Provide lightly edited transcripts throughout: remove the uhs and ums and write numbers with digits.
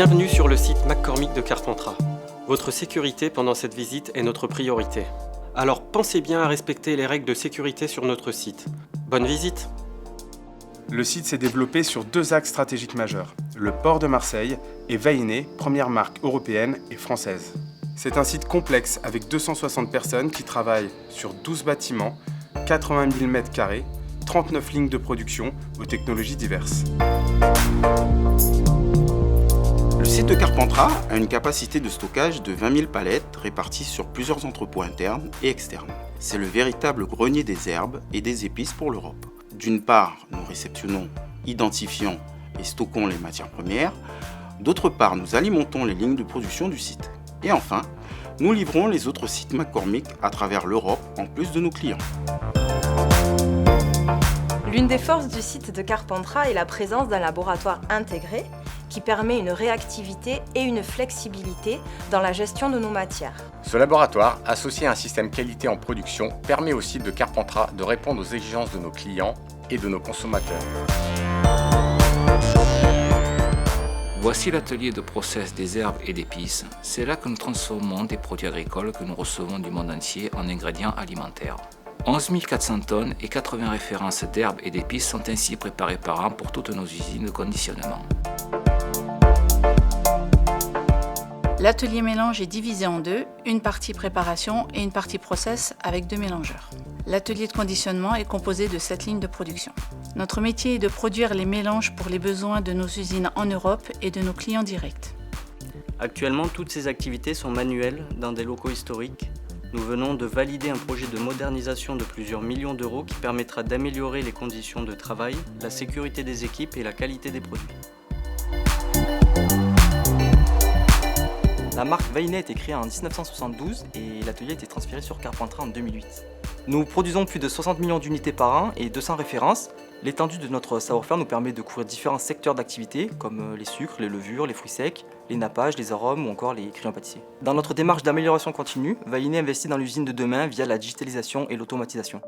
Bienvenue sur le site McCormick de Carpentras. Votre sécurité pendant cette visite est notre priorité. Alors pensez bien à respecter les règles de sécurité sur notre site. Bonne visite! Le site s'est développé sur 2 axes stratégiques majeurs, le port de Marseille et Vahiné, première marque européenne et française. C'est un site complexe avec 260 personnes qui travaillent sur 12 bâtiments, 80 000 m², 39 lignes de production aux technologies diverses. Le site de Carpentras a une capacité de stockage de 20 000 palettes réparties sur plusieurs entrepôts internes et externes. C'est le véritable grenier des herbes et des épices pour l'Europe. D'une part, nous réceptionnons, identifions et stockons les matières premières. D'autre part, nous alimentons les lignes de production du site. Et enfin, nous livrons les autres sites McCormick à travers l'Europe en plus de nos clients. L'une des forces du site de Carpentras est la présence d'un laboratoire intégré qui permet une réactivité et une flexibilité dans la gestion de nos matières. Ce laboratoire, associé à un système qualité en production, permet au site de Carpentras de répondre aux exigences de nos clients et de nos consommateurs. Voici l'atelier de process des herbes et d'épices. C'est là que nous transformons des produits agricoles que nous recevons du monde entier en ingrédients alimentaires. 11 400 tonnes et 80 références d'herbes et d'épices sont ainsi préparées par an pour toutes nos usines de conditionnement. L'atelier mélange est divisé en 2, une partie préparation et une partie process avec 2 mélangeurs. L'atelier de conditionnement est composé de 7 lignes de production. Notre métier est de produire les mélanges pour les besoins de nos usines en Europe et de nos clients directs. Actuellement, toutes ces activités sont manuelles dans des locaux historiques. Nous venons de valider un projet de modernisation de plusieurs millions d'euros qui permettra d'améliorer les conditions de travail, la sécurité des équipes et la qualité des produits. La marque Vahiné a été créée en 1972 et l'atelier a été transféré sur Carpentras en 2008. Nous produisons plus de 60 millions d'unités par an et 200 références. L'étendue de notre savoir-faire nous permet de couvrir différents secteurs d'activité comme les sucres, les levures, les fruits secs, les nappages, les arômes ou encore les crayons pâtissiers. Dans notre démarche d'amélioration continue, Vahiné investit dans l'usine de demain via la digitalisation et l'automatisation.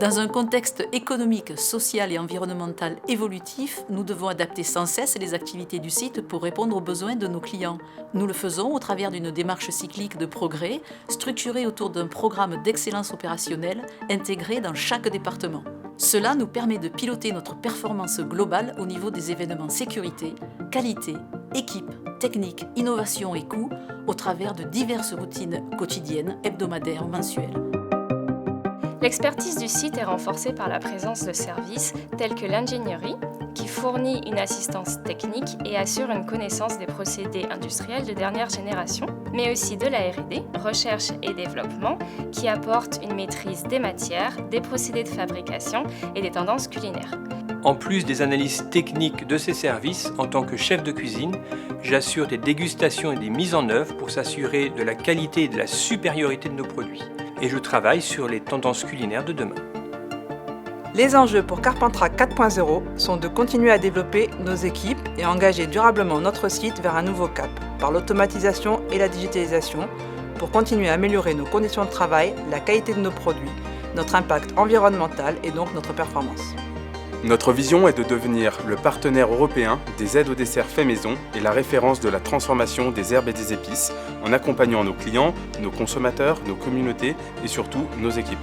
Dans un contexte économique, social et environnemental évolutif, nous devons adapter sans cesse les activités du site pour répondre aux besoins de nos clients. Nous le faisons au travers d'une démarche cyclique de progrès, structurée autour d'un programme d'excellence opérationnelle intégré dans chaque département. Cela nous permet de piloter notre performance globale au niveau des événements sécurité, qualité, équipe, technique, innovation et coûts au travers de diverses routines quotidiennes, hebdomadaires, mensuelles. L'expertise du site est renforcée par la présence de services tels que l'ingénierie, qui fournit une assistance technique et assure une connaissance des procédés industriels de dernière génération, mais aussi de la R&D, recherche et développement, qui apporte une maîtrise des matières, des procédés de fabrication et des tendances culinaires. En plus des analyses techniques de ces services, en tant que chef de cuisine, j'assure des dégustations et des mises en œuvre pour s'assurer de la qualité et de la supériorité de nos produits. Et je travaille sur les tendances culinaires de demain. Les enjeux pour Carpentras 4.0 sont de continuer à développer nos équipes et engager durablement notre site vers un nouveau cap, par l'automatisation et la digitalisation, pour continuer à améliorer nos conditions de travail, la qualité de nos produits, notre impact environnemental et donc notre performance. Notre vision est de devenir le partenaire européen des aides aux desserts faits maison et la référence de la transformation des herbes et des épices en accompagnant nos clients, nos consommateurs, nos communautés et surtout nos équipes.